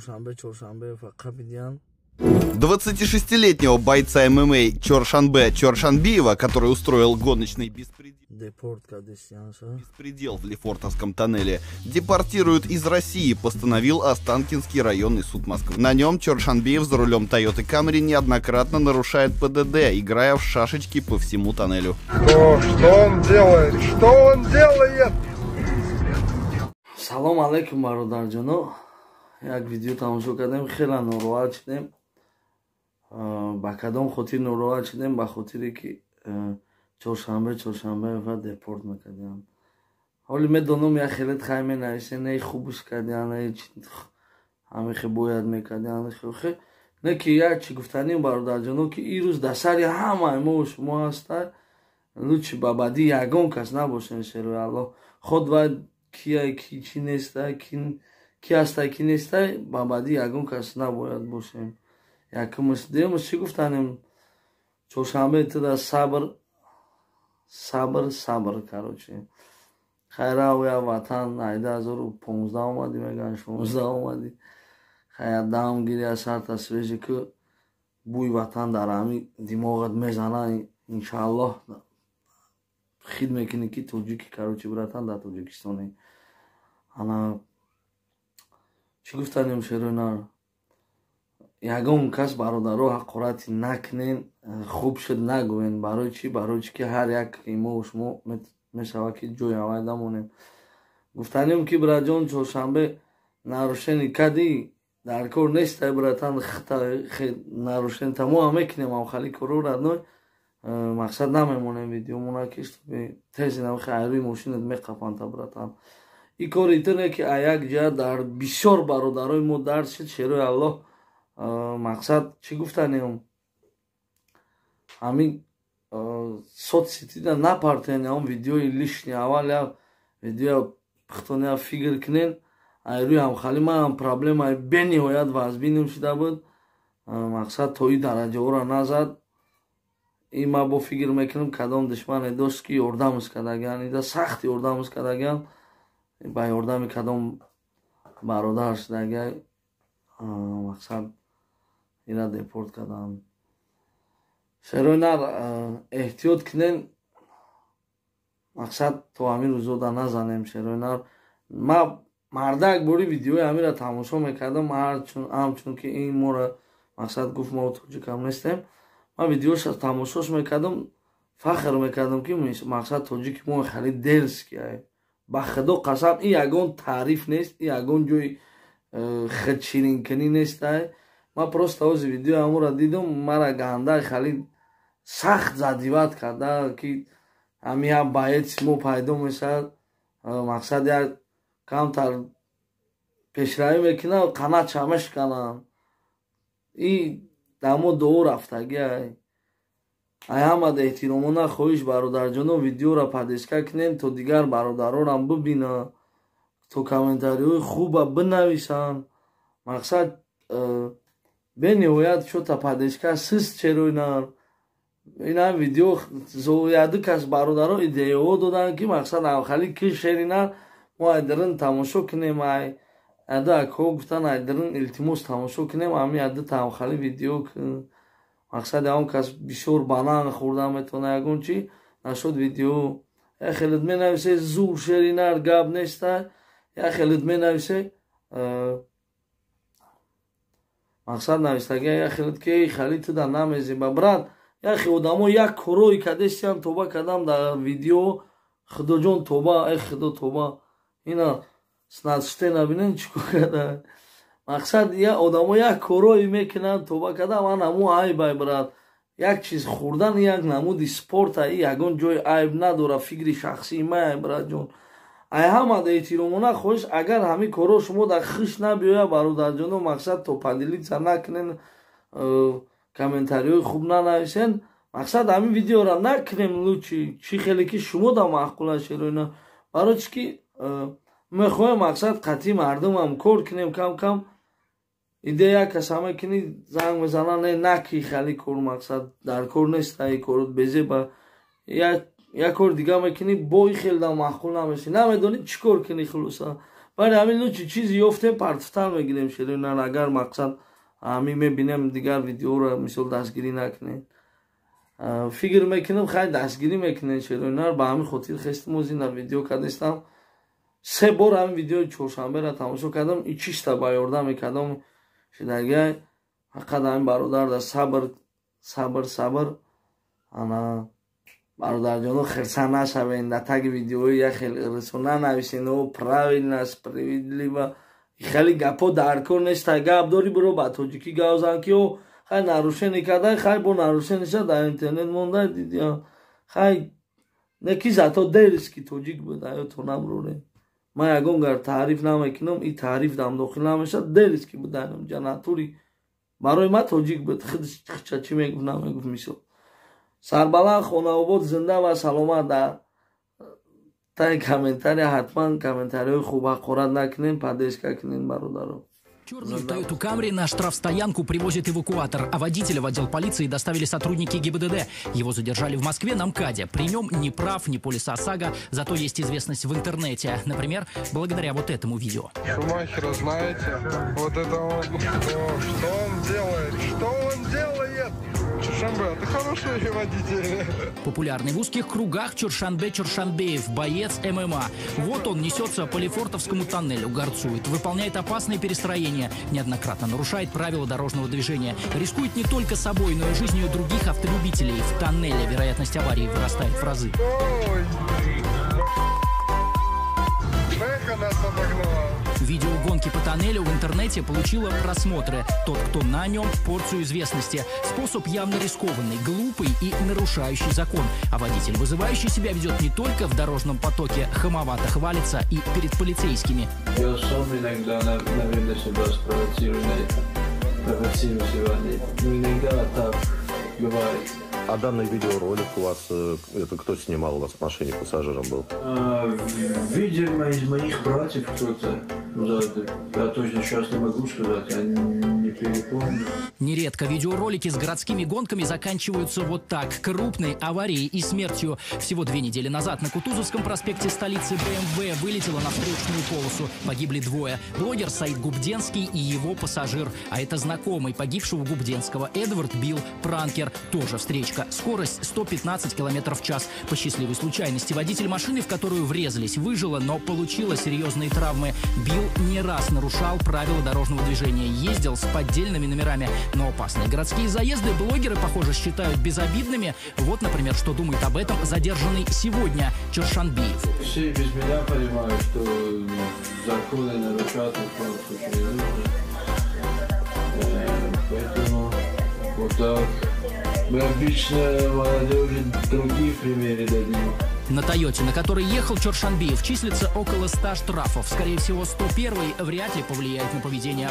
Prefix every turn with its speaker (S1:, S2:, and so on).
S1: чоршанбе фақат бидиям.
S2: 26-летнего бойца ММА Чоршанбиева, который устроил гоночный беспредел в Лефортовском тоннеле, депортируют из России, постановил Останкинский районный суд Москвы. На нем Чоршанбиев за рулем Toyota Camry неоднократно нарушает ПДД, играя в шашечки по всему тоннелю.
S3: Что он делает? Что он делает?
S1: Салом алейкум, бародарҷоно. Як видео тамошо кардем, хеле нороҳат шудем. Ба кадом хотир нороҳат шудем? Ба хотире ки чоршанбе депорт мекардем. ҳоли медонам як хеле хай менависем, не хубш кардем, не ҳамихе бояд мекардем, не ки як чи гуфтанем бародарҷоно ки ин рӯз дар сари ҳамаи мо шумо ҳастад, лучи ба баъди ягон кас набошем. шерои аллоҳ ход вай кия ки чи нестай, ки ҳастай ки нестай, ба баъди ягон кас набояд бошем. Якумш демш чи гуфтанем? Чоршанбе туда сабр короче. Хайра оя ватан айда 2015 омади, меган 16 омади. Хайя дам гири аз сарта свежи ки бӯи ватан дар ҳами димоғат мезана. Иншааллоҳ хид мекунӣ ки тоҷики короче братан дар Тоҷикистоне. Ана чи гуфтанем шерои нар? Ягон кас бародаро ҳақорати накунен, хуб шуд нагӯен. Барои чӣ? Барои чӣ ки ҳар як мо шумо мешавад ки ҷои авайда монем. Гуфтанем ки братҷон чоршанбе нарушени кади дар кор нестай братан, нарушен тамоам мекунем авхали корора ной. Мақсад намемонем видеомона ки тези намихе айрӯи мошинат меқапанда братан. ин кори итоне ки як ҷа дар бисёр бародарои мо дард шуд. шерои аллоҳ мақсад чи гуфтанем? Ҳамин соцсетида напартен ям видеои лишни. аввал як видео пухтони як фикр кунен. айрӯи ҳамхали манам проблемаи бениҳоят вазбинем шуда буд. мақсад то ин дараҷаҳоро назад. ин ма бо фикр мекунам кадом душмане дошт ки ёрдамш кардаган, ида сахт ёрдамш кардаган, ба ёрдами кадом бародар шудаган. мақсад ина депорт кардам. шерои нар эҳтиёт кунен, мақсад то ҳамин рӯзода назанем. шерои нар ма мардак бори видеои ҳамира тамошо мекардам, ҳамчун ки ин мора мақсад гуфт мо тоҷикам нестем. ма видеоша тамошош мекардам, фахр мекардам ки мақсад тоҷики мо хали дерзкий. ба худо қасам, ин ягон таъриф нест, ин ягон ҷои худширинкунӣ нестай. ма просто ози видеои ҳамора дидам, мара гандаи хали сахт задиват карда ки ҳами як боец мо пайдо мешавад. мақсад як камтар пешравӣ мекунад, қанатша мешканад. ин дамо дуо рафтагӣ. ай ҳамад эҳтиромона хоҳиш бародарҷоно видеоро падишка кунен, то дигар бародарорам бибинанд, то комментариҳои хуба бинависанд. мақсад бениҳоят шута падишка сист. черои нар ина видео яду кас бародаро идеяҳо доданд ки мақсад авхали ки шери нар мо айдарин тамошо кунем. ай яду акҳо гуфтанд айдарин илтимос тамошо кунем. ҳами яду тавхали видео мақсад ягон кас бисёр банан хӯрда метавона ягон чи нашуд видео. як хелет менависе зур шери нар гап нестай. як хелет менависе мақсад навистаги як хелет ки хали туда намезиба брат. яхи одамо як корои кадестиам тоба кардам дар видео. худоҷон тоба, худо тоба. ина снадште набинен чӣ када. мақсад одамо як корои мекунанд тоба кардам. ан ҳамун айбай брат. як чиз хӯрдан як намуди спорта. ин ягон ҷои айб надора. фикри шахсии май братҷон. ай ҳамад эҳтиромона хоҳиш, агар ҳамин коро шумо дар хиш набиёяд бародарҷоно, мақсад то падилица накунен, комментариҳои хуб нанависен. мақсад ҳамин видеоро накунем лучи чи хеле ки шумо да маъқула шероина. барои чӣ ки мехоҳем мақсад қатъи мардумам кор кунем кам кам. идея каса мекунӣ занг мезана не наки хали кор мақсад дар кор нестай корот безеба. як кор дига мекунӣ бо ин хелда маъқул намешӣ. намедонӣ чӣ кор кунӣ хулоса. ولی همین چیزی یافته پرتفتر میگیریم شیرینان اگر مقصد همین میبینیم دیگر ویدیو رو مثل دستگیری نکنین فکر میکنم خیلی دستگیری میکنین شیرینان با همین خاطر خستم از این ویدیو کردستم 3 بار همین ویدیو چهارشنبه را تماشا کردم این چیستا بیارده میکردم شدگه حقیقت همین برادر در صبر انا برادر جانو خرسان نشوین در تگ ویدیوی یک خیلی رسونه نویسین و پراویل و خیلی گپا درکار نیست تا گپ داری برو با توجیکی گوزن که او خیلی نروشنی کرده خیلی با نروشنی شد در اینترنت مونده دیدی خیلی نکی زتا دیرست که توجیک بوده یا تو نمروره من یکونگر تعریف نمیکنم این تعریف دم داخل نمیشد دیرست که بوده جناتوری برای ما توجیک بود خودش چی میگفت نمیگفت میشد سربلند خانواد زنده و سلامت در تای комментарий حتما комментарий خوب аккурат накинин поддержка кинин бародаро.
S4: Черную Toyota Camry на штрафстоянку привозит эвакуатор, а водителя в отдел полиции доставили сотрудники ГИБДД. Его задержали в Москве на МКАДе. При нем ни прав, ни полиса ОСАГО, зато есть известность в интернете. Например, благодаря вот этому видео.
S3: Шумахера знаете? Вот это он. Что он делает? Что он делает? Чоршанбе, а ты хороший водитель.
S4: Популярный в узких кругах Чоршанбе Чоршанбеев, боец ММА. Вот он несется по Лефортовскому тоннелю, горцует, выполняет опасные перестроения, неоднократно нарушает правила дорожного движения, рискует не только собой, но и жизнью других автолюбителей. В тоннеле вероятность аварии вырастает в разы.
S3: Ой. Бэха нас обогнала.
S4: Видео гонки по тоннелю в интернете получило просмотры. Тот, кто на нем, порцию известности. Способ явно рискованный, глупый и нарушающий закон. А водитель, вызывающий себя, ведет не только в дорожном потоке, хамовато хвалится и перед полицейскими.
S5: Я сам иногда, наверное, себя спровоцирую себя. Но иногда так бывает.
S6: А данный видеоролик у вас, это кто снимал у вас в машине, пассажиром был?
S5: Видимо, из моих братьев кто-то. Я точно сейчас не могу сказать, я не перепомню.
S4: Нередко видеоролики с городскими гонками заканчиваются вот так. Крупной аварией и смертью. Всего 2 недели назад на Кутузовском проспекте столицы БМВ вылетела на встречную полосу. Погибли 2. Блогер Саид Губденский и его пассажир. А это знакомый погибшего Губденского Эдвард Билл Пранкер. Тоже встречка. Скорость 115 км в час. По счастливой случайности водитель машины, в которую врезались, выжила, но получила серьезные травмы. Билл не раз нарушал правила дорожного движения. Ездил с поддельными номерами. Но опасные городские заезды блогеры, похоже, считают безобидными. Вот, например, что думает об этом задержанный сегодня Чоршанбеев.
S5: Все без меня понимают, что законы нарушать в том случае не нужно. Поэтому вот так. Мы обычно молодежи другие примеры дадим.
S4: На Тойоте, на которой ехал Чоршанбеев, числится около 100 штрафов. Скорее всего, 101-й вряд ли повлияет на поведение